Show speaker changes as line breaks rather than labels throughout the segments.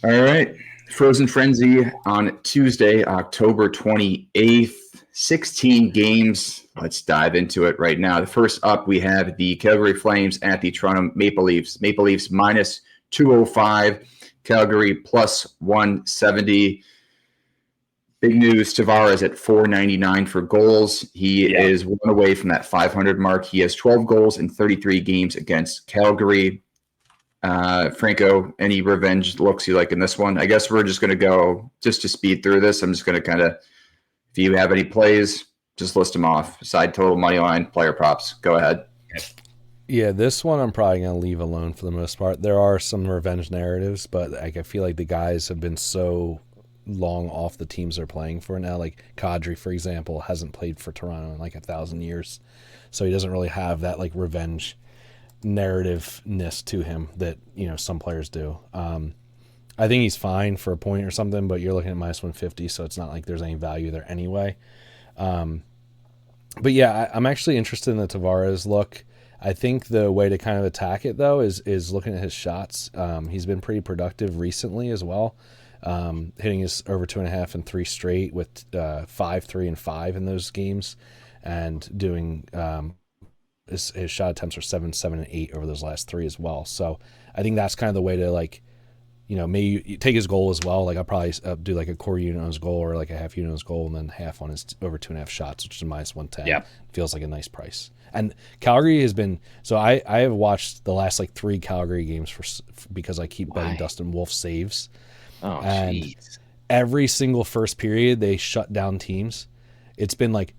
All right. Frozen Frenzy on Tuesday, October 28th. 16 games. Let's dive into it right now. The first up, we have the Calgary Flames at the Toronto Maple Leafs. Maple Leafs minus 205. Calgary plus 170. Big news, Tavares at 499 for goals. He is one away from that 500 mark. He has 12 goals in 33 games against Calgary. Franco, any revenge looks you like in this one? I guess we're just going to go just to speed through this. I'm just going to kind of, if you have any plays, just list them off. Side total, money line, player props. Go ahead.
Yeah, this one I'm probably going to leave alone for the most part. There are some revenge narratives, but I feel like the guys have been so long off the teams they're playing for now. Like Kadri, for example, hasn't played for Toronto in like 1,000 years. So he doesn't really have that like revenge narrativeness to him that some players do. I think he's fine for a point or something, but you're looking at minus 150, so it's not like there's any value there anyway. But yeah, I'm actually interested in the Tavares look. I think the way to kind of attack it though is looking at his shots. He's been pretty productive recently as well, hitting his over 2.5 and 3 straight with 5, 3, and 5 in those games, and doing his shot attempts are 7, 7, and 8 over those last 3 as well. So I think that's kind of the way to maybe you take his goal as well. Like I'll probably do like a core unit on his goal or like a half unit on his goal and then half on his over 2.5 shots, which is minus 110.
Yeah.
Feels like a nice price. And Calgary has been, so I have watched the last like 3 Calgary games because I keep betting Dustin Wolf saves.
Oh,
and
jeez.
Every single first period they shut down teams. It's been like,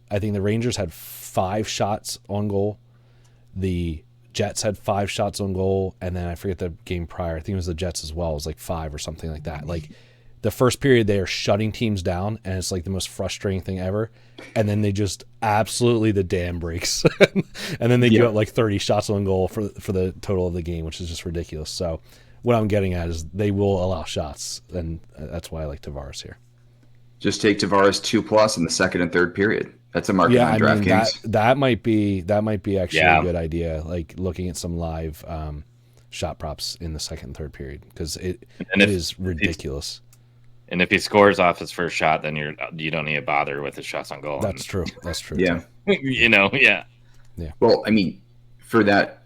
I think the Rangers had 5 shots on goal. The Jets had 5 shots on goal. And then I forget the game prior. I think it was the Jets as well. It was like 5 or something like that. Like the first period, they are shutting teams down. And it's like the most frustrating thing ever. And then they just absolutely the dam breaks. And then they give up like 30 shots on goal for the total of the game, which is just ridiculous. So what I'm getting at is they will allow shots. And that's why I like Tavares here.
Just take Tavares 2+ in the second and third period. That's a market on DraftKings.
That might be actually a good idea. Like looking at some live shot props in the second and third period because it is ridiculous.
And if he scores off his first shot, then you don't need to bother with his shots on goal.
That's true. That's true.
Yeah.
Yeah.
Well, I mean, for that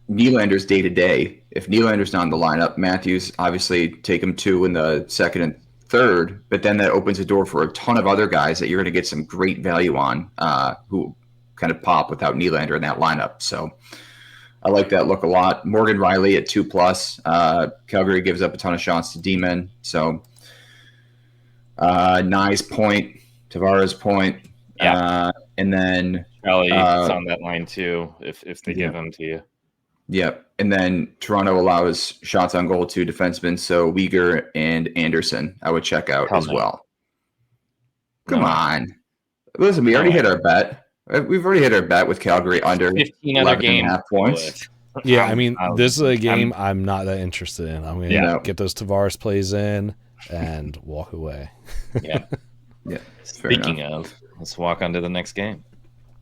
Nylander's day to day, if Nylander's not in the lineup, Matthews obviously take him 2 in the second and third, but then that opens the door for a ton of other guys that you're going to get some great value on who kind of pop without Nylander in that lineup. So I like that look a lot. Morgan Riley at 2+. Calgary gives up a ton of shots to D-men. So Nye's point, Tavares point. And then
Charlie's on that line too if they give them to you.
Yep. And then Toronto allows shots on goal to defensemen, so Weegar and Anderson I would check out as well. Come on. Listen, we already hit our bet. We've already hit our bet with Calgary under
15 other games.
11.5 points.
Yeah, I mean, this is a game I'm not that interested in. I'm going to get those Tavares plays in and walk away.
Yeah.
Speaking
of, let's walk on to the next game.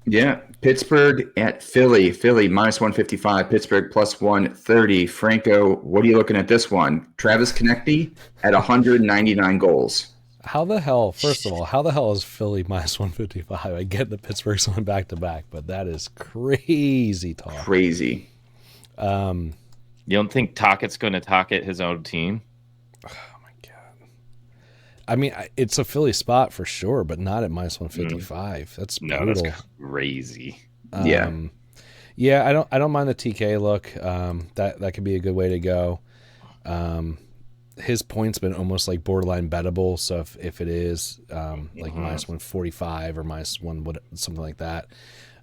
Yeah, Pittsburgh at Philly. Philly minus 155, Pittsburgh plus 130. Franco, what are you looking at this one? Travis Konecny at 199 goals.
How the hell, first of all, how the hell is Philly minus 155? I get that Pittsburgh's on back-to-back, but that is crazy talk.
Crazy.
You don't think Tocchet's going to Tocchet his own team?
I mean, it's a Philly spot for sure, but not at minus 155. That's brutal.
No, that's crazy.
Yeah, I don't mind the TK look. That could be a good way to go. His point's been almost like borderline bettable. So if it is like minus 145 or minus 1, something like that,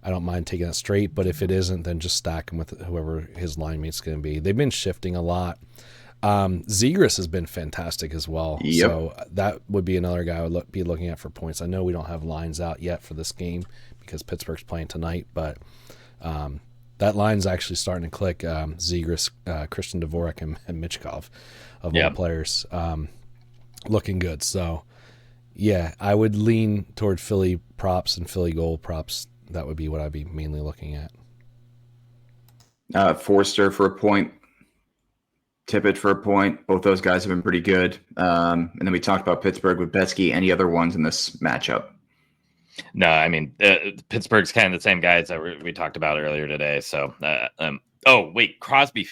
I don't mind taking that straight. But if it isn't, then just stack him with whoever his line mate's going to be. They've been shifting a lot. Zegras has been fantastic as well.
Yep.
So that would be another guy I would be looking at for points. I know we don't have lines out yet for this game because Pittsburgh's playing tonight, but that line's actually starting to click. Zegras, Christian Dvorak, and Michkov of all players looking good. So, yeah, I would lean toward Philly props and Philly goal props. That would be what I'd be mainly looking at.
Forster for a point. Tippett for a point. Both those guys have been pretty good. And then we talked about Pittsburgh with Betsky. Any other ones in this matchup?
No, I mean, Pittsburgh's kind of the same guys that we talked about earlier today. So, oh, wait, Crosby.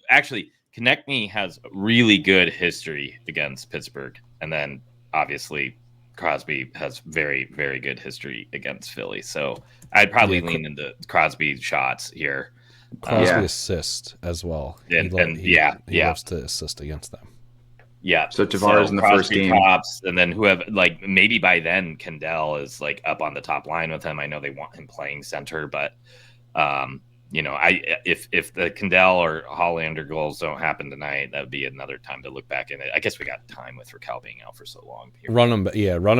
Actually, Konechny has really good history against Pittsburgh. And then, obviously, Crosby has very, very good history against Philly. So, I'd probably lean into Crosby shots here.
Crosby assist as well. He loves to assist against them.
Yeah.
So Tavares in the
Crosby
first game,
tops, and then whoever, like maybe by then Kendall is like up on the top line with him. I know they want him playing center, but if the Kendall or Hollander goals don't happen tonight, that would be another time to look back in it. I guess we got time with Raquel being out for so long.
Run them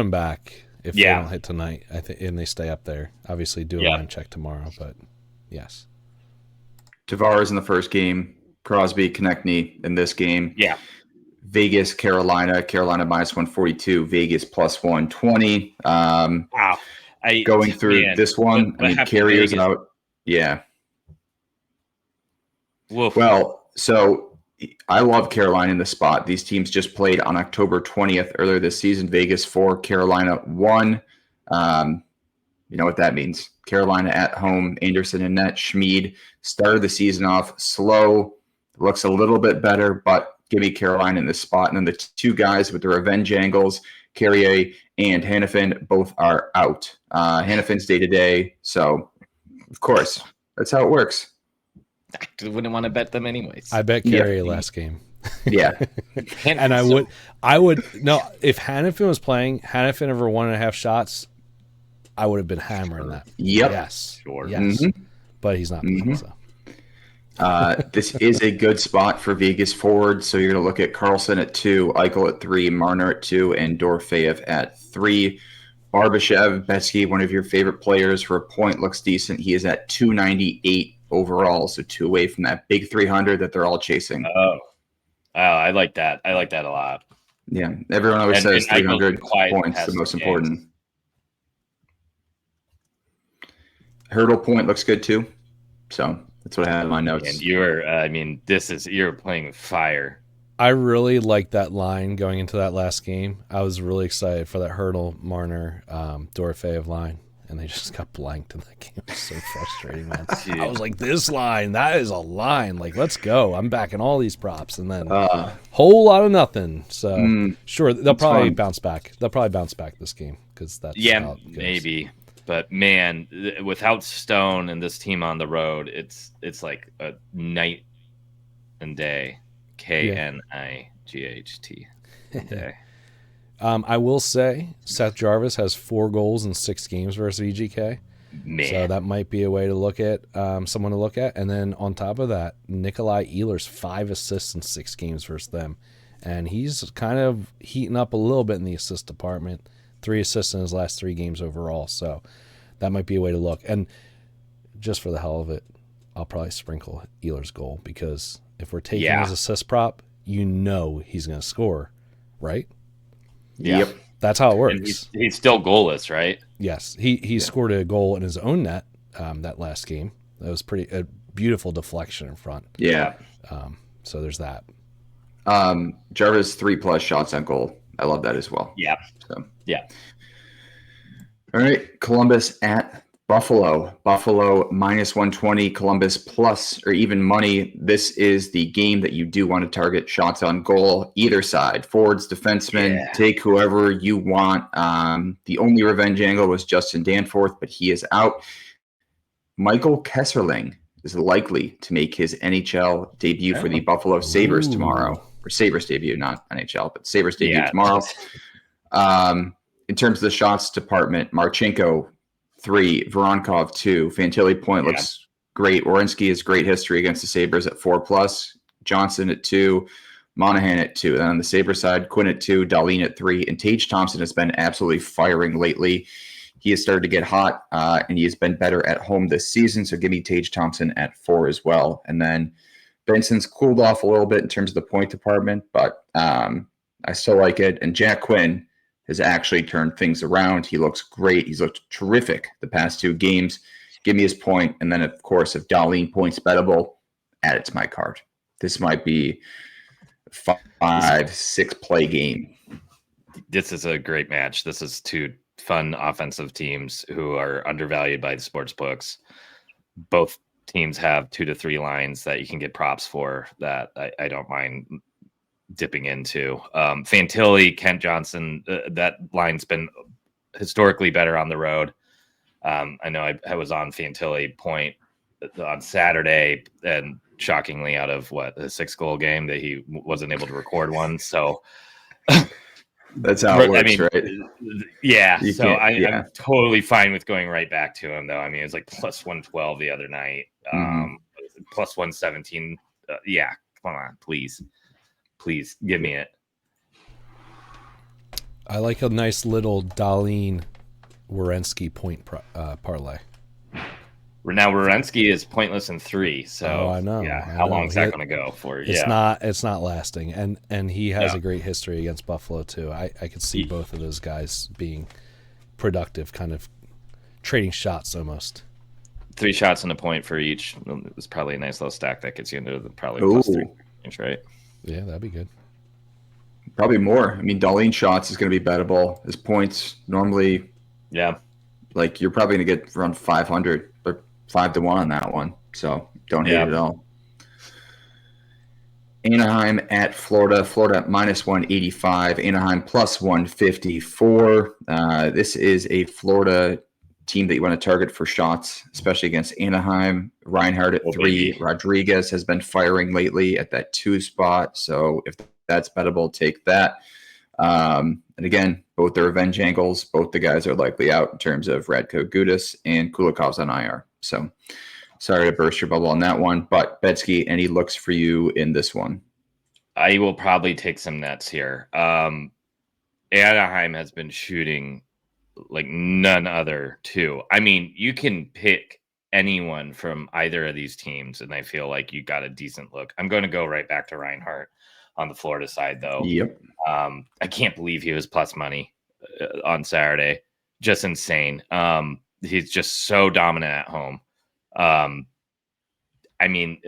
back if they don't hit tonight. I think, and they stay up there. Obviously, do a line check tomorrow, but yes.
Tavares in the first game, Crosby, Konechny in this game.
Yeah.
Vegas, Carolina minus 142, Vegas plus 120.
Wow.
Going through this one, Carrier's out. Yeah.
Woof.
Well, so I love Carolina in the spot. These teams just played on October 20th earlier this season. Vegas 4, Carolina 1. You know what that means. Carolina at home, Anderson and net. Schmid started the season off slow. Looks a little bit better, but give me Carolina in this spot. And then the two guys with the revenge angles, Carrier and Hannafin, both are out. Hannafin's day-to-day, so of course, that's how it works.
I wouldn't want to bet them anyways.
I bet Carrier last game.
Yeah.
And I would no, if Hannafin was playing, Hannafin over 1.5 shots, I would have been hammering that.
Yep.
Yes.
Sure.
Yes.
Mm-hmm.
But he's not playing, so.
This is a good spot for Vegas forward. So you're going to look at Carlson at 2, Eichel at 3, Marner at 2, and Dorofeyev at 3. Barbashev, Betsky, one of your favorite players for a point, looks decent. He is at 298 overall, so 2 away from that big 300 that they're all chasing.
Oh, I like that. I like that a lot.
Yeah, everyone always says 300 points the most important. Hurdle point looks good too. So that's what I have in my notes.
And you're playing with fire.
I really liked that line going into that last game. I was really excited for that Hurdle, Marner, Dorofeyev line, and they just got blanked in that game. It was so frustrating, man. I was like, this line, that is a line. Like, let's go. I'm backing all these props, and then whole lot of nothing. So, sure, they'll probably bounce back. They'll probably bounce back this game because that's how it goes.
Maybe. But man, without Stone and this team on the road, it's like a night and day. KNIGHT day.
I will say Seth Jarvis has 4 goals in 6 games versus VGK.
Man.
So that might be a way to look at, someone to look at. And then on top of that, Nikolai Ehlers 5 assists in 6 games versus them. And he's kind of heating up a little bit in the assist department. 3 assists in his last 3 games overall. So that might be a way to look. And just for the hell of it, I'll probably sprinkle Ehlers' goal because if we're taking his assist prop, you know he's going to score, right?
Yeah.
Yep.
That's how it works.
And he's still goalless, right?
Yes. He scored a goal in his own net that last game. That was a beautiful deflection in front.
Yeah.
So there's that.
Jarvis 3+ shots on goal. I love that as well.
Yeah.
So.
Yeah.
All right. Columbus at Buffalo. Buffalo minus 120. Columbus plus or even money. This is the game that you do want to target shots on goal. Either side. Forwards, defensemen. Take whoever you want. The only revenge angle was Justin Danforth, but he is out. Michael Kesserling is likely to make his NHL debut for the Buffalo Sabres tomorrow. Or Sabres debut, not NHL, but Sabres debut tomorrow. In terms of the shots department, Marchenko 3, Voronkov 2, Fantilli point looks great. Werenski has great history against the Sabres at 4+, Johnson at 2, Monahan at 2. Then on the Sabres side, Quinn at 2, Dahlin at 3, and Tage Thompson has been absolutely firing lately. He has started to get hot, and he has been better at home this season. So give me Tage Thompson at 4 as well. And then Benson's cooled off a little bit in terms of the point department, but I still like it. And Jack Quinn has actually turned things around. He looks great. He's looked terrific the past 2 games. Give me his point. And then, of course, if Dahlin points bettable, add it to my card. This might be 5-6 play game.
This is a great match. This is two fun offensive teams who are undervalued by the sports books. Both teams have 2 to 3 lines that you can get props for that I don't mind dipping into. Fantilli, Kent Johnson, that line's been historically better on the road. I know I was on Fantilli point on Saturday, and shockingly, out of a 6-goal game, that he wasn't able to record one. So
that's how it works, right?
Yeah. I'm totally fine with going right back to him, though. I mean, it was like plus 112 the other night, plus 117. Yeah, come on, please give me it.
I like a nice little Darlene Werenski point parlay.
Now Werenski is pointless in 3, so
I know.
Yeah, how long is that going to go for?
It's not lasting, and he has a great history against Buffalo too. I could see both of those guys being productive, kind of trading shots almost.
3 shots and a point for each. It's probably a nice little stack that gets you into the probably plus 3 range, right?
Yeah, that'd be good.
Probably more. I mean, Darlene shots is going to be bettable. His points normally, like you're probably going to get around 500 or 5-1 on that one. So don't hate it at all. Anaheim at Florida. Florida minus 185. Anaheim plus 154. This is a Florida team that you want to target for shots, especially against Anaheim. Reinhardt at 3. Rodriguez has been firing lately at that 2 spot. So if that's bettable, take that. And again, both the revenge angles, both the guys are likely out in terms of Radko Gudas and Kulikov's on IR. So sorry to burst your bubble on that one, but Betsky, any looks for you in this one?
I will probably take some nets here. Anaheim has been shooting like none other too. I mean, you can pick anyone from either of these teams, and I feel like you got a decent look. I'm going to go right back to Reinhardt on the Florida side, though.
Yep.
I can't believe he was plus money on Saturday. Just insane. He's just so dominant at home. I mean,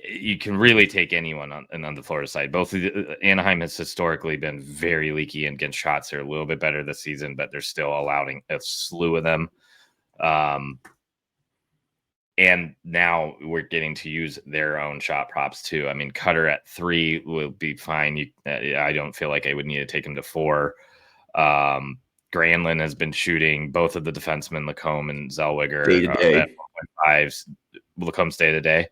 you can really take anyone on the Florida side. Both of Anaheim has historically been very leaky and against shots. They're a little bit better this season, but they're still allowing a slew of them. And now we're getting to use their own shot props too. I mean, Cutter at 3 will be fine. I don't feel like I would need to take him to 4. Granlund has been shooting. Both of the defensemen, Lacombe and Zellweger, at 1.5s. Lacombe's day to day.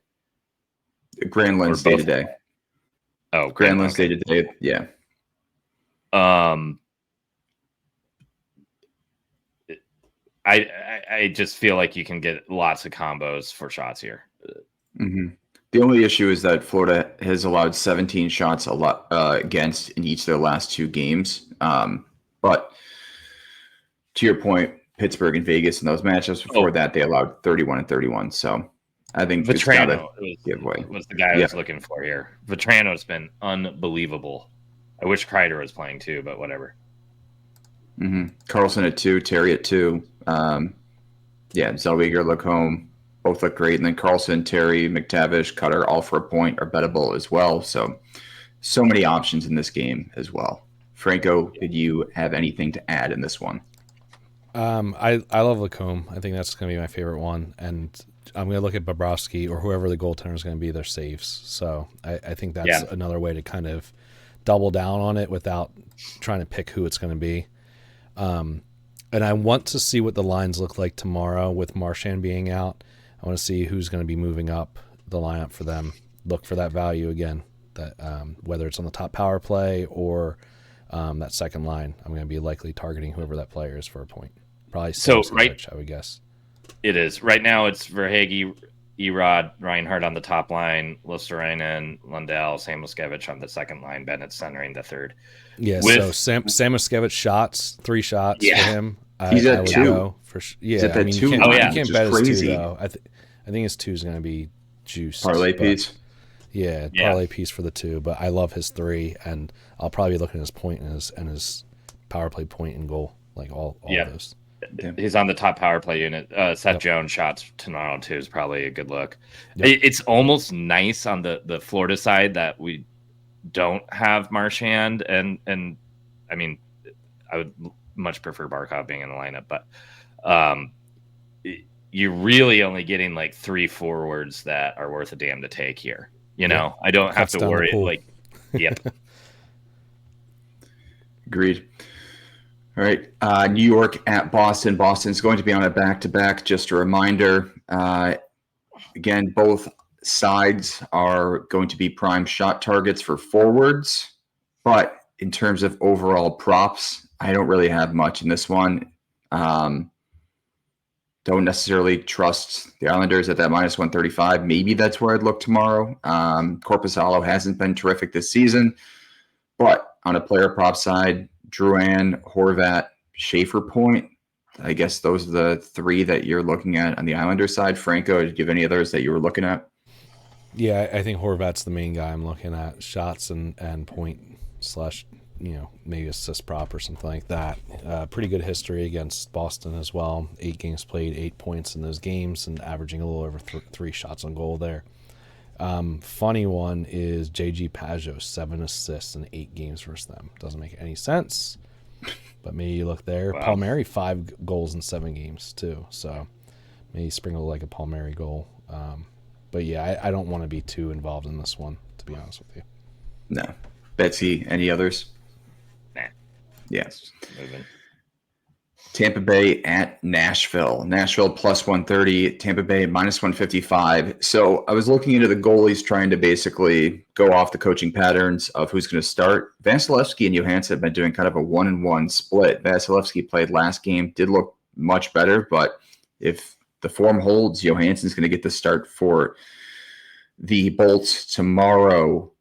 Granlund's day to day.
Oh,
Granlund's day to day. Yeah.
I just feel like you can get lots of combos for shots here.
Mm-hmm. The only issue is that Florida has allowed 17 shots against in each of their last 2 games. But to your point, Pittsburgh and Vegas in those matchups before that, they allowed 31 and 31. So I think
Vetrano was the guy I was looking for here. Vetrano's been unbelievable. I wish Kreider was playing too, but whatever.
Mm-hmm. Carlson at 2, Terry at 2. Zellweger, Lacombe both look great. And then Carlson, Terry, McTavish, Cutter, all for a point are bettable as well. So many options in this game as well. Franco, did you have anything to add in this one?
I love Lacombe. I think that's going to be my favorite one. And I'm going to look at Bobrovsky or whoever the goaltender is going to be their saves. So I think that's another way to kind of double down on it without trying to pick who it's going to be. And I want to see what the lines look like tomorrow with Marchand being out. I want to see who's going to be moving up the lineup for them. Look for that value again, that whether it's on the top power play or that second line. I'm going to be likely targeting whoever that player is for a point. Probably I would guess.
It is. Right now it's Verhaeghe, Erod, Reinhardt on the top line, Luostarinen, Lundell, Samoskevich on the second line, Bennett centering the third.
Yeah, so Samoskevich shots, 3 shots for him.
He's at 2.
Yeah, I mean,
2.
You can't bet his 2, though. I think his 2 is going to be juiced.
Parlay piece?
Yeah, parlay piece for the 2, but I love his 3, and I'll probably be looking at his point and his power play point and goal, like all of those.
He's on the top power play unit. Seth Jones shots tomorrow too is probably a good look. It's almost nice on the Florida side that we don't have Marchand, and I mean, I would much prefer Barkov being in the lineup, but you're really only getting like 3 forwards that are worth a damn to take here. You know, I don't have to worry. Like, yep.
Agreed. All right. New York at Boston. Boston's going to be on a back-to-back. Just a reminder. Again, both sides are going to be prime shot targets for forwards. But in terms of overall props, I don't really have much in this one. Don't necessarily trust the Islanders at that minus 135. Maybe that's where I'd look tomorrow. Korpisalo hasn't been terrific this season. But on a player prop side, Drouin, Horvat, Schaefer Point, I guess those are the 3 that you're looking at on the Islanders side. Franco, did you have any others that you were looking at?
Yeah, I think Horvat's the main guy I'm looking at. Shots and point / maybe assist prop or something like that. Pretty good history against Boston as well. 8 games played, 8 points in those games, and averaging a little over 3 shots on goal there. Funny one is JG Pajot, 7 assists in 8 games versus them. Doesn't make any sense, but maybe you look there. Wow. Palmieri, 5 goals in 7 games too, so maybe sprinkle like a Palmieri goal. But yeah, I don't want to be too involved in this one, to be honest with you.
No. Betsy, any others?
Nah.
Yes.
Moving.
Tampa Bay at Nashville. Nashville plus 130, Tampa Bay minus 155. So I was looking into the goalies, trying to basically go off the coaching patterns of who's going to start. Vasilevsky and Johansson have been doing kind of a 1-1 split. Vasilevsky played last game, did look much better, but if the form holds, Johansson's going to get the start for the Bolts tomorrow.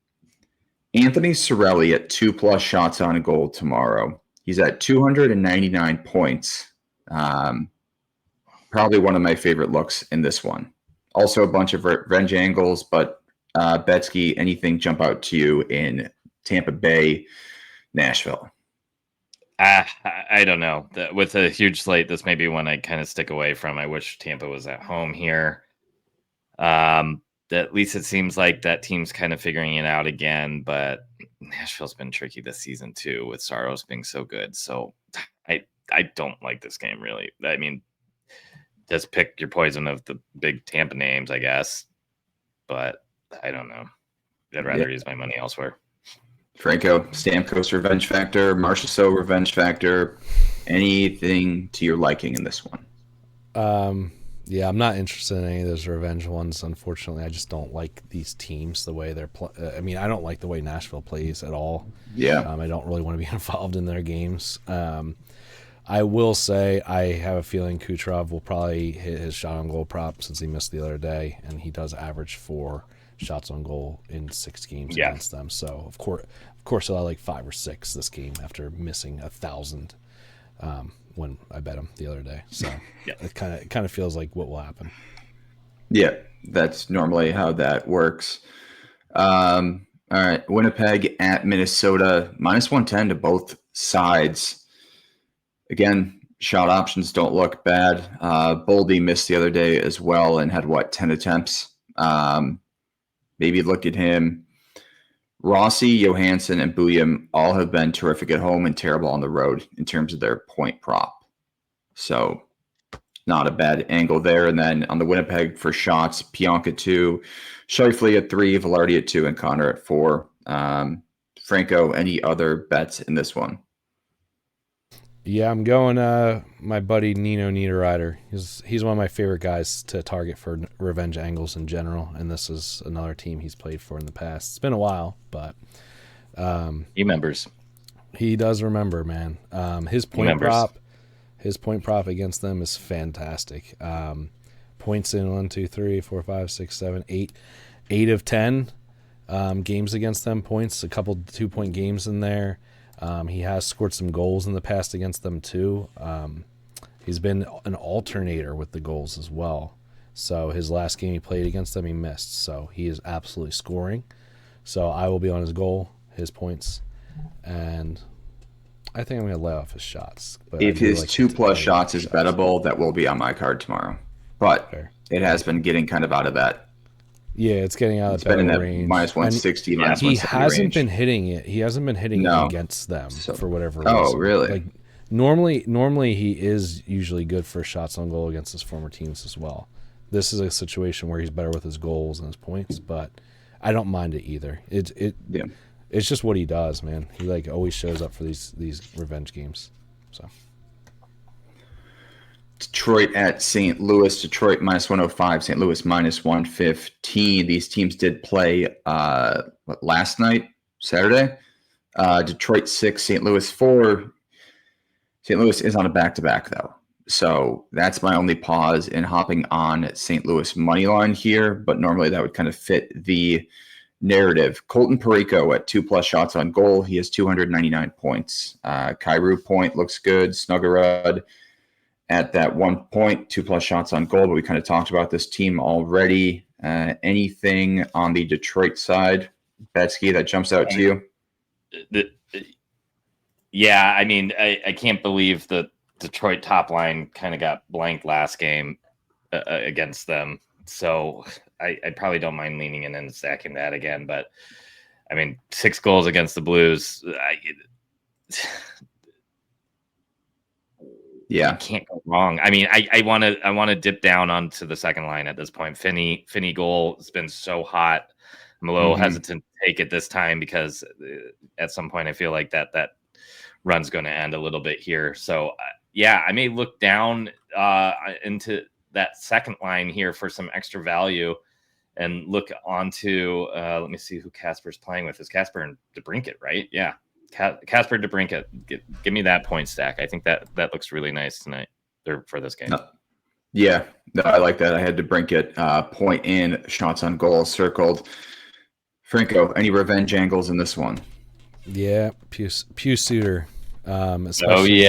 Anthony Cirelli at 2+ shots on goal tomorrow. He's at 299 points. Probably one of my favorite looks in this one. Also a bunch of revenge angles, but Betsky, anything jump out to you in Tampa Bay, Nashville?
I don't know. With a huge slate, this may be one I kind of stick away from. I wish Tampa was at home here. At least it seems like that team's kind of figuring it out again, but Nashville's been tricky this season too, with Saros being so good. So I don't like this game, really. I mean, just pick your poison of the big Tampa names, I guess. But I don't know. I'd rather use my money elsewhere.
Franco, Stamkos revenge factor, Marchessault revenge factor, anything to your liking in this one?
Yeah, I'm not interested in any of those revenge ones. Unfortunately, I just don't like these teams the way they're I mean, I don't like the way Nashville plays at all.
Yeah.
I don't really want to be involved in their games. I will say I have a feeling Kucherov will probably hit his shot on goal prop since he missed the other day, and he does average 4 shots on goal in 6 games against them. So of course he'll have like 5 or 6 this game after missing 1,000 when I bet him the other day. So it kind of feels like what will happen.
Yeah, that's normally how that works. All right, Winnipeg at Minnesota, minus 110 to both sides. Again, shot options don't look bad. Boldy missed the other day as well and had 10 attempts. Maybe look at him. Rossi, Johansson, and Bouillon all have been terrific at home and terrible on the road in terms of their point prop. So not a bad angle there. And then on the Winnipeg for shots, Pionka 2, Scheifele at 3, Velarde at 2, and Connor at 4. Franco, any other bets in this one?
Yeah, I'm going my buddy Nino Niederreiter. He's one of my favorite guys to target for revenge angles in general, and this is another team he's played for in the past. It's been a while, but
he remembers.
He does remember, man. His point prop against them is fantastic. Points in 1, 2, 3, 4, 5, 6, 7, 8 of 10 games against them. Points, a couple 2-point games in there. He has scored some goals in the past against them too. He's been an alternator with the goals as well. So his last game he played against them, he missed. So he is absolutely scoring. So I will be on his goal, his points, and I think I'm going to lay off his shots. But
if his 2+ shots is bettable, that will be on my card tomorrow. But It has been getting kind of out of that
Yeah, it's getting out of the
been in that
range.
minus 160,
and
minus
he
170
hasn't
range.
been hitting it. He hasn't been hitting it against them for whatever reason.
Oh, really?
Like normally he is usually good for shots on goal against his former teams as well. This is a situation where he's better with his goals and his points, but I don't mind it either. It's just what he does, man. He like always shows up for these revenge games. So
Detroit at St. Louis. Detroit minus 105. St. Louis minus 115. These teams did play last night, Saturday. Detroit 6, St. Louis 4. St. Louis is on a back-to-back, though. So that's my only pause in hopping on St. Louis money line here, but normally that would kind of fit the narrative. Colton Parayko at 2+ shots on goal. He has 299 points. Kyrou Point looks good. Snuggerud at that 1 point, 2+ shots on goal, but we kind of talked about this team already. Anything on the Detroit side, Betsky, that jumps out to you?
Yeah, I mean, I can't believe the Detroit top line kind of got blanked last game against them. So I probably don't mind leaning in and stacking that again. But, I mean, 6 goals against the Blues.
Yeah,
you can't go wrong. I mean, I want to dip down onto the second line at this point. Finney goal has been so hot. I'm a little hesitant to take it this time because at some point I feel like that run's going to end a little bit here. So yeah, I may look down into that second line here for some extra value and look onto. Let me see who Casper's playing with. Is Casper and DeBrincat, right? Yeah. Casper DeBrincat, give me that point stack. I think that looks really nice tonight or for this game.
Yeah, no, I like that. I had DeBrincat point in, shots on goal circled. Franco, any revenge angles in this one?
Yeah, Pew Suter. Especially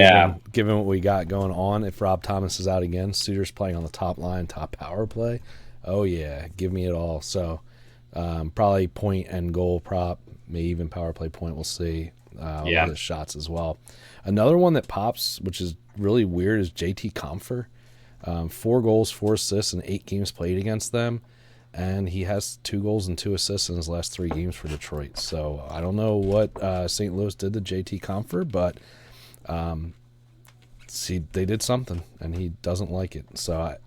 given what we got going on. If Rob Thomas is out again, Suter's playing on the top line, top power play. Oh yeah, give me it all. So probably point and goal prop, maybe even power play point. We'll see. A lot of shots as well. Another one that pops, which is really weird, is JT Compher. 4 goals, 4 assists in 8 games played against them. And he has 2 goals and 2 assists in his last 3 games for Detroit. So I don't know what St. Louis did to JT Compher, but they did something, and he doesn't like it. So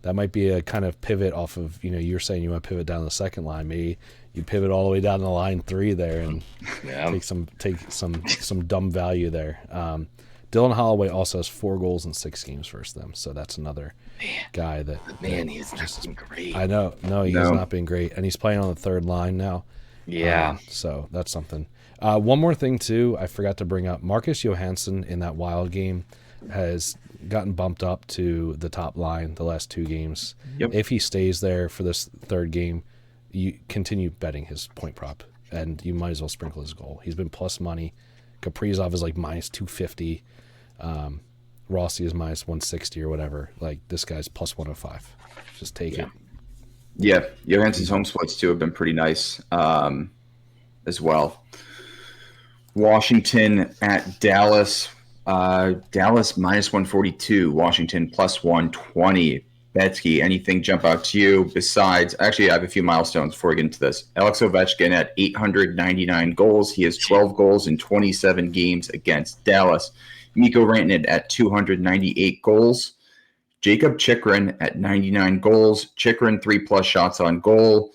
that might be a kind of pivot off of, you're saying you want to pivot down the second line. Maybe you pivot all the way down to line 3 there and take some dumb value there. Dylan Holloway also has 4 goals in 6 games versus them, so that's another guy that.
He's just been great.
I know, he has not been great, and he's playing on the third line now.
Yeah,
so that's something. One more thing too, I forgot to bring up. Marcus Johansson in that Wild game has gotten bumped up to the top line the last 2 games.
Yep.
If he stays there for this third game, you continue betting his point prop, and you might as well sprinkle his goal. He's been plus money. Kaprizov is like minus 250. Rossi is minus 160 or whatever. Like, this guy's plus 105. Just take it.
Yeah, Johansson's home splits too have been pretty nice as well. Washington at Dallas. Dallas minus 142. Washington plus 120. Betsky, anything jump out to you besides? Actually, I have a few milestones before we get into this. Alex Ovechkin at 899 goals. He has 12 goals in 27 games against Dallas. Mikko Rantanen at 298 goals. Jacob Chychrun at 99 goals. Chychrun 3+ shots on goal.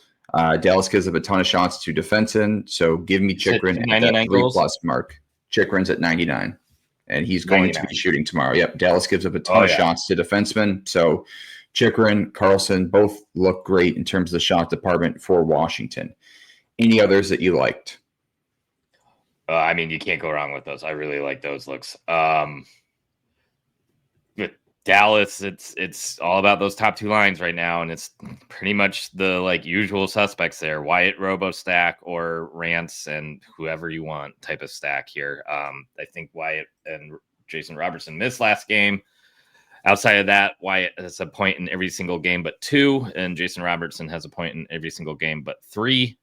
Dallas gives up a ton of shots to defensemen, so give me Chychrun at that 3+ mark. Chychrun's at 99, and he's going to be shooting tomorrow. Yep, Dallas gives up a ton of shots to defensemen, so Chychrun, Carlson both look great in terms of the shot department for Washington. Any others that you liked?
I mean, you can't go wrong with those. I really like those looks. With Dallas, it's all about those top 2 lines right now, and it's pretty much the usual suspects there: Wyatt Robo stack or Rance and whoever you want type of stack here. I think Wyatt and Jason Robertson missed last game. Outside of that, Wyatt has a point in every single game but 2, and Jason Robertson has a point in every single game but 3.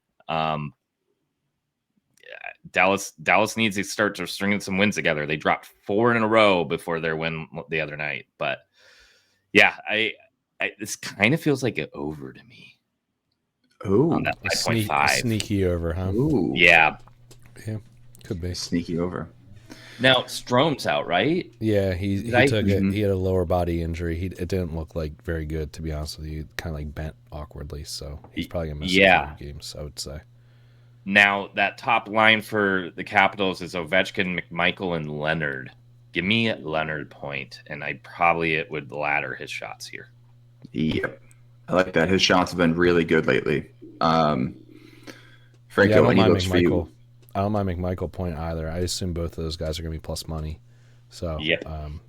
Dallas needs to start to string some wins together. They dropped 4 in a row before their win the other night. But yeah, I this kind of feels like an over to me.
Ooh,
on that
A
5.5.
sneaky over, huh?
ooh,
Yeah.
Yeah, could be.
sneaky over.
Now Strome's out, right?
Yeah, he
Right?
took
Mhm.
it. He had a lower body injury. It didn't look like very good, to be honest with you. Kind of like bent awkwardly, so he's probably gonna miss a few games, I would say.
Now that top line for the Capitals is Ovechkin, McMichael, and Leonard. Give me Leonard point, and I probably it would ladder his shots here.
Yep, I like that. His shots have been really good lately.
Yeah,
Franco, any looks for you?
I don't mind McMichael point either. I assume both of those guys are gonna be plus money, so
Yep.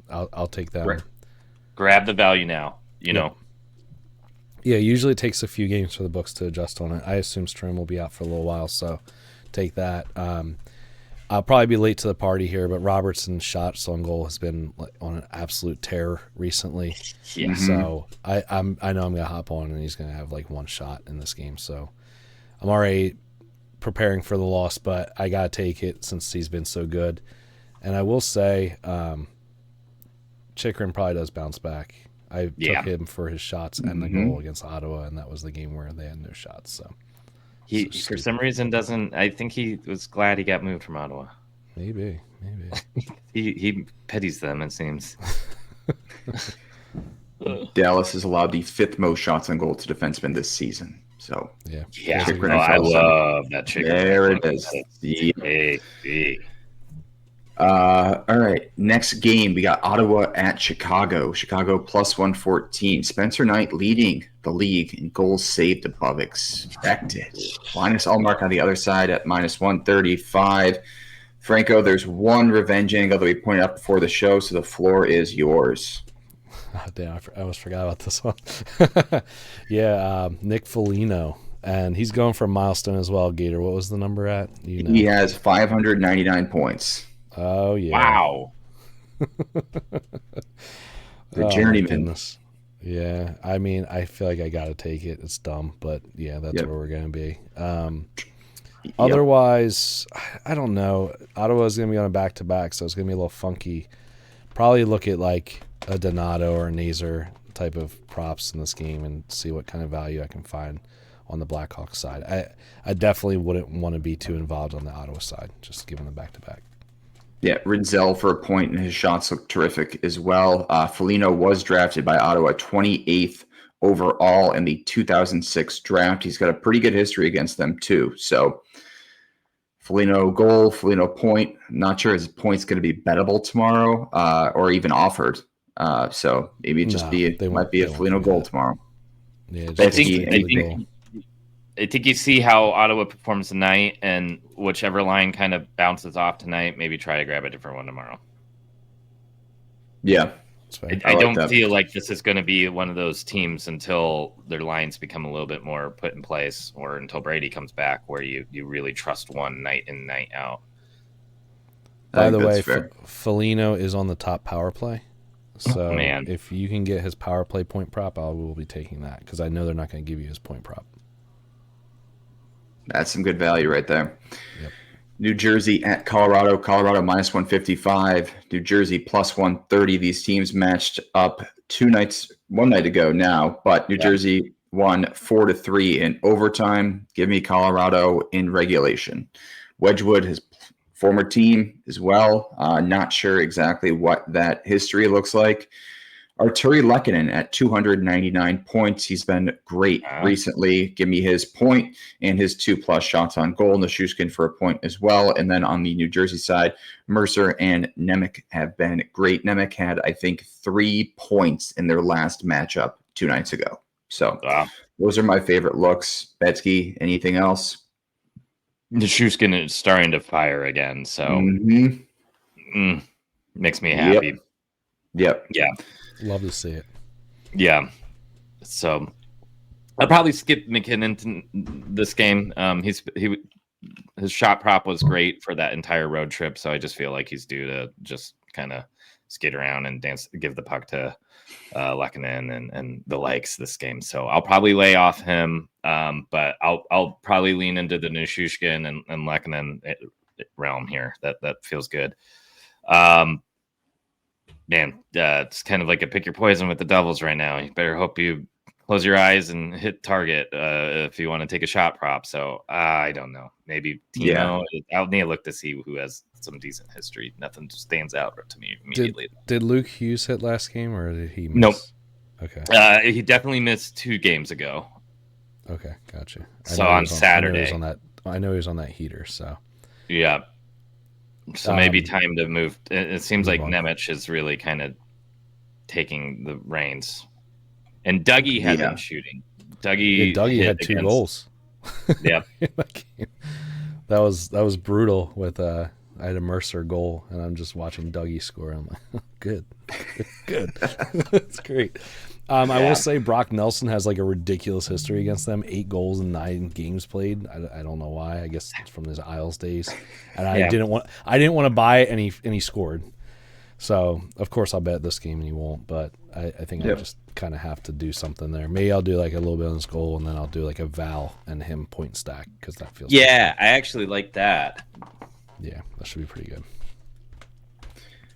I'll take them.
Grab the value now. You know.
Yeah, usually it takes a few games for the books to adjust on it. I assume Strome will be out for a little while, so take that. I'll probably be late to the party here, but Robertson's shots on goal has been on an absolute tear recently.
Yeah.
So I know I'm gonna hop on and he's gonna have like one shot in this game. So I'm already preparing for the loss, but I gotta take it since he's been so good. And I will say, Chikrin probably does bounce back. I took him for his shots and the goal against Ottawa, and that was the game where they had no shots. So
He for some reason doesn't. I think he was glad he got moved from Ottawa.
maybe.
He pities them. It seems.
Dallas has allowed the 5th most shots on goal to defensemen this season. So
Yeah.
Chikrin
Oh,
and
I
Felsen.
love that chicken.
There it is.
Big.
All right. Next game, we got Ottawa at Chicago. Chicago plus 114. Spencer Knight leading the league in goals saved above expected. Linus Ullmark on the other side at minus 135. Franco, there's one revenge angle that we pointed out before the show, so the floor is yours.
Oh, damn, I almost forgot about this one. Nick Foligno. And he's going for a milestone as well, Gator. What was the number at?
He has 599 points.
Oh, yeah.
Wow.
The journeyman.
Goodness. Yeah, I mean, I feel like I got to take it. It's dumb, but yeah, that's where we're going to be. Otherwise, I don't know. Ottawa's going to be on a back-to-back, so it's going to be a little funky. Probably look at like a Donato or a Nazer type of props in this game and see what kind of value I can find on the Blackhawks side. I definitely wouldn't want to be too involved on the Ottawa side, just given the back-to-back.
Yeah, Rinzel for a point, and his shots look terrific as well. Foligno was drafted by Ottawa 28th overall in the 2006 draft. He's got a pretty good history against them, too. So, Foligno goal, Foligno point. Not sure his point's going to be bettable tomorrow or even offered. So, maybe it might be a Foligno goal tomorrow.
Yeah,
I think you see how Ottawa performs tonight, and whichever line kind of bounces off tonight, maybe try to grab a different one tomorrow.
Yeah.
I don't feel like this is going to be one of those teams until their lines become a little bit more put in place, or until Brady comes back, where you really trust one night in, night out.
By the way, Foligno is on the top power play. So if you can get his power play point prop, I will be taking that because I know they're not going to give you his point prop.
That's some good value right there.
Yep.
New Jersey at Colorado. Colorado minus 155. New Jersey plus 130. These teams matched up one night ago now, but New Jersey won 4-3 in overtime. Give me Colorado in regulation. Wedgwood, his former team as well. Not sure exactly what that history looks like. Arturi Lehkonen at 299 points. He's been great recently. Give me his point and his 2+ shots on goal. Nichushkin for a point as well. And then on the New Jersey side, Mercer and Nemec have been great. Nemec had, I think, 3 points in their last matchup 2 nights ago. So those are my favorite looks. Betsky, anything else?
Nichushkin is starting to fire again, so makes me happy.
Yep.
Yeah.
Love to see it.
Yeah. So I'll probably skip McKinnon this game. His shot prop was great for that entire road trip, so I just feel like he's due to just kind of skate around and give the puck to Lehkonen and the likes this game. So I'll probably lay off him, but I'll probably lean into the Nichushkin and Lehkonen realm here. That feels good. Man, it's kind of like a pick your poison with the Devils right now. You better hope you close your eyes and hit target if you want to take a shot prop. So I don't know. Maybe Timo. Yeah. I'll need to look to see who has some decent history. Nothing stands out to me immediately.
Did Luke Hughes hit last game, or did he miss?
Nope. Okay. He definitely missed 2 games ago.
Okay, gotcha.
So on Saturday.
I know he was on that heater. So
yeah. So maybe time to move. It seems like Nemec is really kind of taking the reins. And Dougie had been shooting.
Dougie had 2 goals.
Yeah.
That was brutal with I had a Mercer goal, and I'm just watching Dougie score. I'm like, good. That's great. I will say Brock Nelson has like a ridiculous history against them. 8 goals in 9 games played. I don't know why. I guess it's from his Isles days. And I didn't want to buy it, and he scored. So of course I'll bet this game and he won't. But I think I just kind of have to do something there. Maybe I'll do like a little bit on this goal, and then I'll do like a Val and him point stack, because that feels
good. I actually like that.
Yeah, that should be pretty good.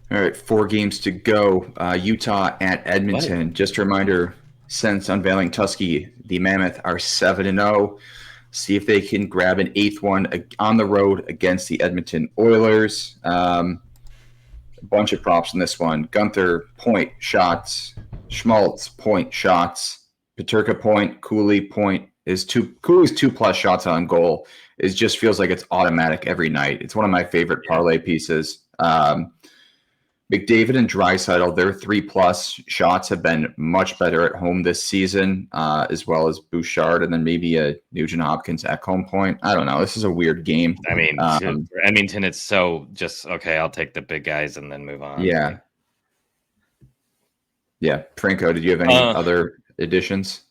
All right, 4 games to go. Utah at Edmonton. Just a reminder, since unveiling Tusky, the Mammoth are 7-0. See if they can grab an 8th one on the road against the Edmonton Oilers. A bunch of props in this one. Gunther, point shots. Schmaltz, point shots. Peterka, point. Cooley, point. Cooley's 2+ shots on goal. It just feels like it's automatic every night. It's one of my favorite parlay pieces. McDavid and Draisaitl, their 3+ shots have been much better at home this season, as well as Bouchard, and then maybe a Nugent Hopkins at home point. I don't know. This is a weird game.
I mean, for Edmonton, it's so just, okay, I'll take the big guys and then move on.
Yeah. Yeah. Franco, did you have any other additions?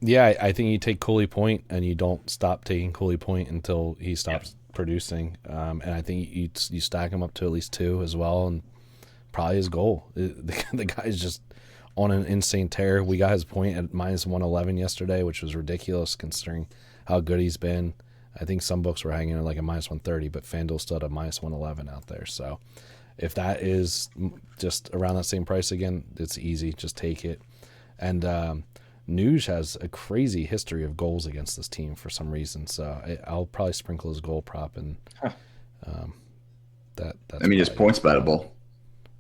Yeah, I think you take Cooley point, and you don't stop taking Cooley point until he stops producing, and I think you stack him up to at least 2 as well, and probably his goal. The guy's just on an insane tear. We got his point at -111 yesterday, which was ridiculous considering how good he's been. I think some books were hanging at like a -130, but FanDuel still at a -111 out there. So if that is just around that same price again, it's easy. Just take it. And Nuge has a crazy history of goals against this team for some reason, so I'll probably sprinkle his goal prop, and that's
his points bettable.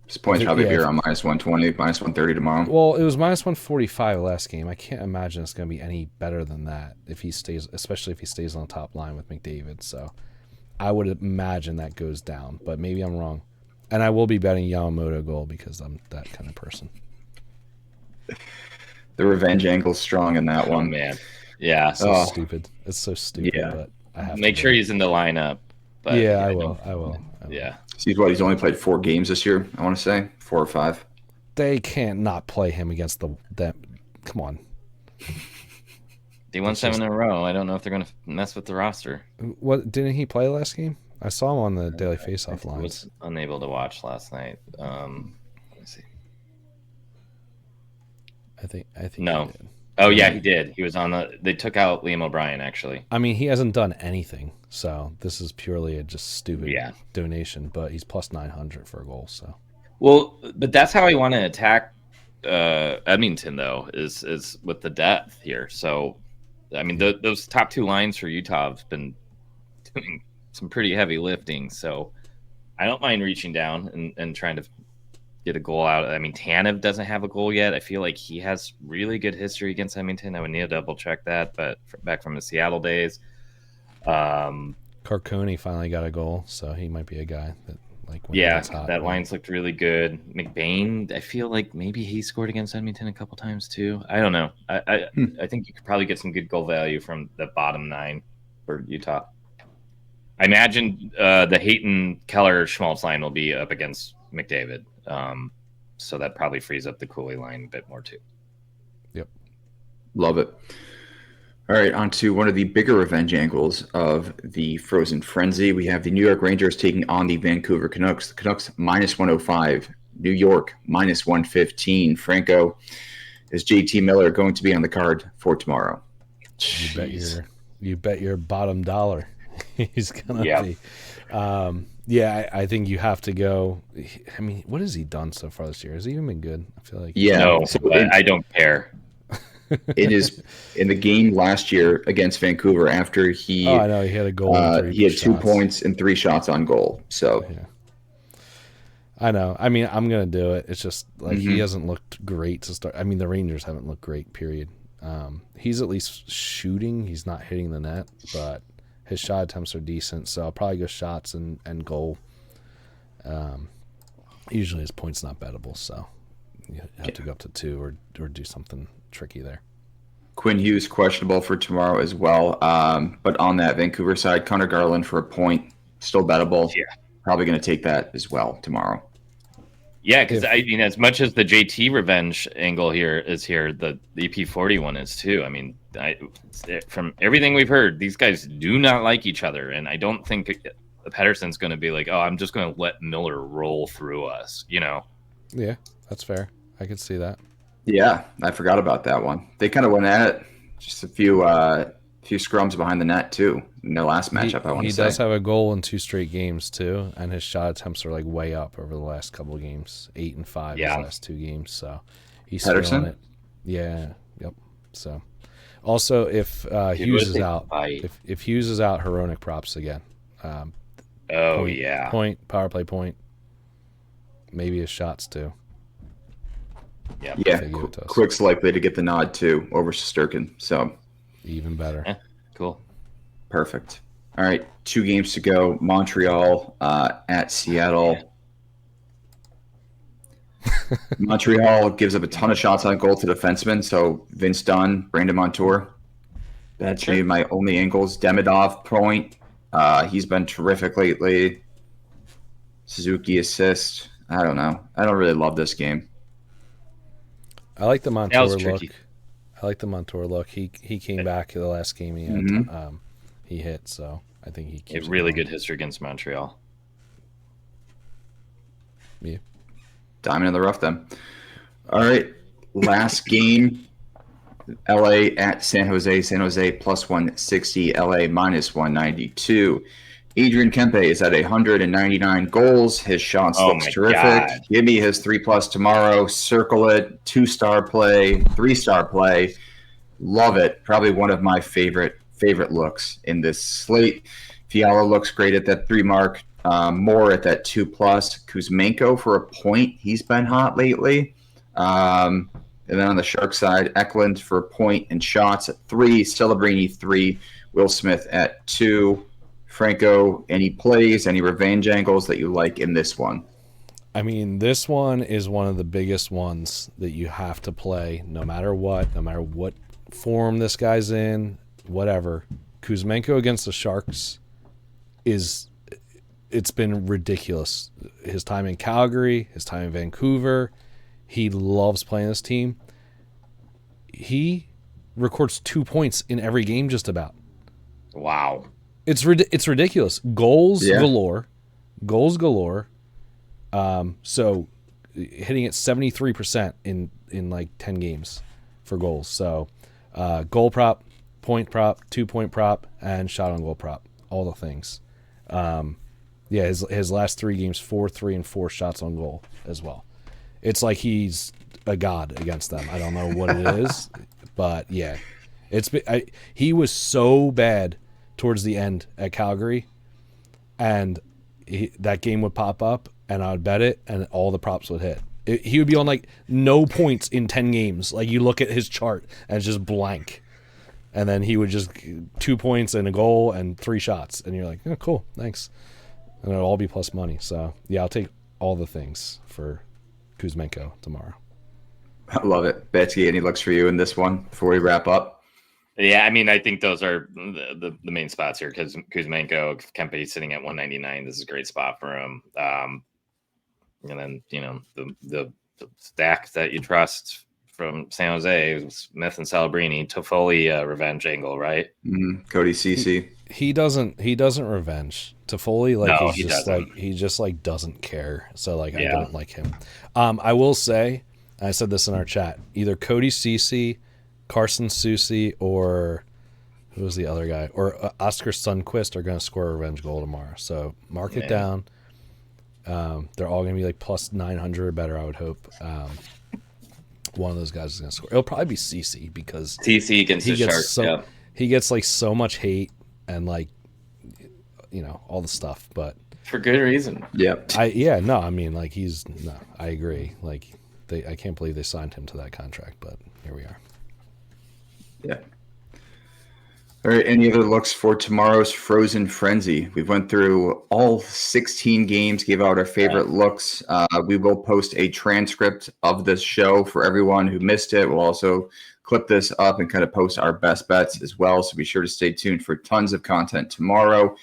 His points probably be around -120, -130 tomorrow.
Well, it was -145 last game. I can't imagine it's going to be any better than that if he stays, especially if he stays on the top line with McDavid. So I would imagine that goes down, but maybe I'm wrong. And I will be betting Yamamoto goal because I'm that kind of person.
The revenge angle's strong in that one,
man. Yeah,
so stupid. It's so stupid. Yeah, but I have
make sure he's in the lineup. But
I will.
Yeah.
He's only played 4 games this year. I want to say 4 or 5.
They can't not play him against them. Come on.
They won 7 in a row. I don't know if they're going to mess with the roster.
What didn't he play last game? I saw him on the daily faceoff lines. I was
unable to watch last night. Let me see.
I think
no. Oh yeah, he did. He was on they took out Liam O'Brien actually.
I mean, he hasn't done anything, so this is purely a just stupid donation. But he's +900 for a goal. So.
Well, but that's how I want to attack Edmonton though, is with the depth here. So, I mean, those top 2 lines for Utah have been doing some pretty heavy lifting. So, I don't mind reaching down and trying to get a goal out. I mean, Tanev doesn't have a goal yet. I feel like he has really good history against Edmonton. I would need to double check that, but back from the Seattle days.
Carcone finally got a goal, so he might be a guy that when he gets hot,
that line's looked really good. McBain, I feel like maybe he scored against Edmonton a couple times too. I don't know. I think you could probably get some good goal value from the bottom 9 for Utah. I imagine the Hayton, Keller, Schmaltz line will be up against McDavid. So that probably frees up the Cooley line a bit more too.
Yep.
Love it. All right, on to one of the bigger revenge angles of the Frozen Frenzy. We have the New York Rangers taking on the Vancouver Canucks. The Canucks -105. New York -115. Franco, is JT Miller going to be on the card for tomorrow?
You bet your bottom dollar. He's gonna be. Yeah, I think you have to go. I mean, what has he done so far this year? Has he even been good? I feel like
No, I don't care.
It is in the game last year against Vancouver after he.
I know he had a goal. And
he had 2
shots.
points and 3 shots on goal. So
yeah. I know. I mean, I'm gonna do it. It's just like he hasn't looked great to start. I mean, the Rangers haven't looked great. Period. He's at least shooting. He's not hitting the net, but his shot attempts are decent. So I'll probably go shots and goal. Usually his point's not bettable, so you have to go up to 2 or do something tricky there.
Quinn Hughes questionable for tomorrow as well. But on that Vancouver side, Connor Garland for a point, still bettable.
Yeah.
Probably going to take that as well tomorrow.
Yeah, because I mean, as much as the JT revenge angle is here, the EP40 one is too. I mean, from everything we've heard, these guys do not like each other, and I don't think Pettersson's going to be like, "Oh, I'm just going to let Miller roll through us," you know?
Yeah, that's fair. I could see that.
Yeah, I forgot about that one. They kind of went at it. Just a few scrums behind the net too in their last matchup. I want to say
he does have a goal in 2 straight games too, and his shot attempts are like way up over the last couple of games. 8 and 5 his last 2 games. So he's feeling it. Yeah. Yep. So also if Hughes is out, if Hughes is out, Hronek props again. Point, power play point. Maybe his shots too.
Yeah, Quick's likely to get the nod too over Shesterkin. So
even better.
Yeah, cool.
Perfect. All right, 2 games to go. Montreal at Seattle. Montreal gives up a ton of shots on goal to defensemen. So Vince Dunn, Brandon Montour. That's maybe my only angles. Demidov point. He's been terrific lately. Suzuki assist. I don't know. I don't really love this game.
I like the Montour look. He came back the last game he had. He hit, so I think he keeps
really good history against Montreal.
Yeah.
Diamond in the rough then. All right. Last game. LA at San Jose. San Jose plus 160. LA minus 192. Adrian Kempe is at 199 goals. His shots looks terrific.
God.
Give me his 3+ tomorrow. Circle it. 2-star play. 3-star play. Love it. Probably one of my favorite looks in this slate. Fiala looks great at that 3 mark. More at that 2+. Kuzmenko for a point. He's been hot lately. And then on the Shark side, Eklund for a point and shots at 3. Celebrini 3. Will Smith at 2. Franco, any plays, any revenge angles that you like in this one?
I mean, this one is one of the biggest ones that you have to play no matter what form this guy's in, whatever. Kuzmenko against the Sharks it's been ridiculous. His time in Calgary, his time in Vancouver, he loves playing this team. He records 2 points in every game just about.
Wow.
It's ridiculous. Goals galore. So hitting it 73% in like 10 games for goals. So goal prop, point prop, 2-point prop, and shot on goal prop. All the things. His last 3 games, 4, 3, and 4 shots on goal as well. It's like he's a god against them. I don't know what it is, but yeah, he was so bad towards the end at Calgary, and that game would pop up, and I would bet it, and all the props would hit. He would be on like no points in 10 games. Like you look at his chart, and it's just blank, and then he would just 2 points and a goal and 3 shots, and you're like, oh, cool, thanks, and it'll all be plus money. So yeah, I'll take all the things for Kuzmenko tomorrow.
I love it. Betsy, any looks for you in this one before we wrap up?
Yeah, I mean, I think those are the main spots here because Kuzmenko, Kempe sitting at 199. This is a great spot for him. And then, the stack that you trust from San Jose, Smith and Celebrini, Toffoli revenge angle, right?
Mm-hmm. Cody Ceci.
He doesn't revenge. Toffoli, he just doesn't care. So I don't like him. I will say, I said this in our chat, either Cody Ceci, Carson Soucy, or Who was the other guy? Or Oscar Sundqvist are going to score a revenge goal tomorrow. So mark it down. They're all going to be like plus 900 or better, I would hope. One of those guys is going to score. It'll probably be CC because
CC against the Sharks.
He gets like so much hate and like, all the stuff, but
for good reason.
I agree. Like I can't believe they signed him to that contract, but here we are.
Yeah. All right. Any other looks for tomorrow's Frozen Frenzy? We went through all 16 games, gave out our favorite looks. We will post a transcript of this show for everyone who missed it. We'll also clip this up and kind of post our best bets as well. So be sure to stay tuned for tons of content tomorrow.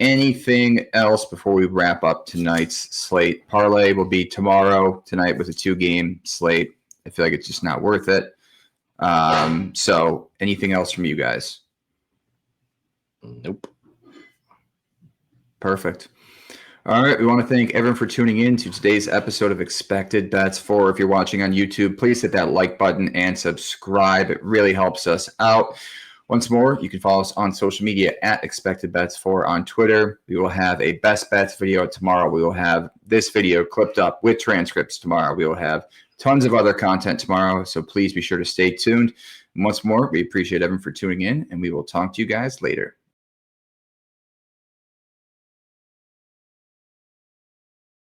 Anything else before we wrap up tonight's slate? Parlay will be tomorrow. Tonight was a 2-game slate. I feel like it's just not worth it. So anything else from you guys?
Nope.
Perfect. All right. We want to thank everyone for tuning in to today's episode of Expected Bets. If you're watching on YouTube, please hit that like button and subscribe. It really helps us out. Once more, you can follow us on social media at Expected Bets 4 on Twitter. We will have a best bets video tomorrow. We will have this video clipped up with transcripts tomorrow. We will have tons of other content tomorrow. So please be sure to stay tuned. And once more, we appreciate everyone for tuning in, and we will talk to you guys later.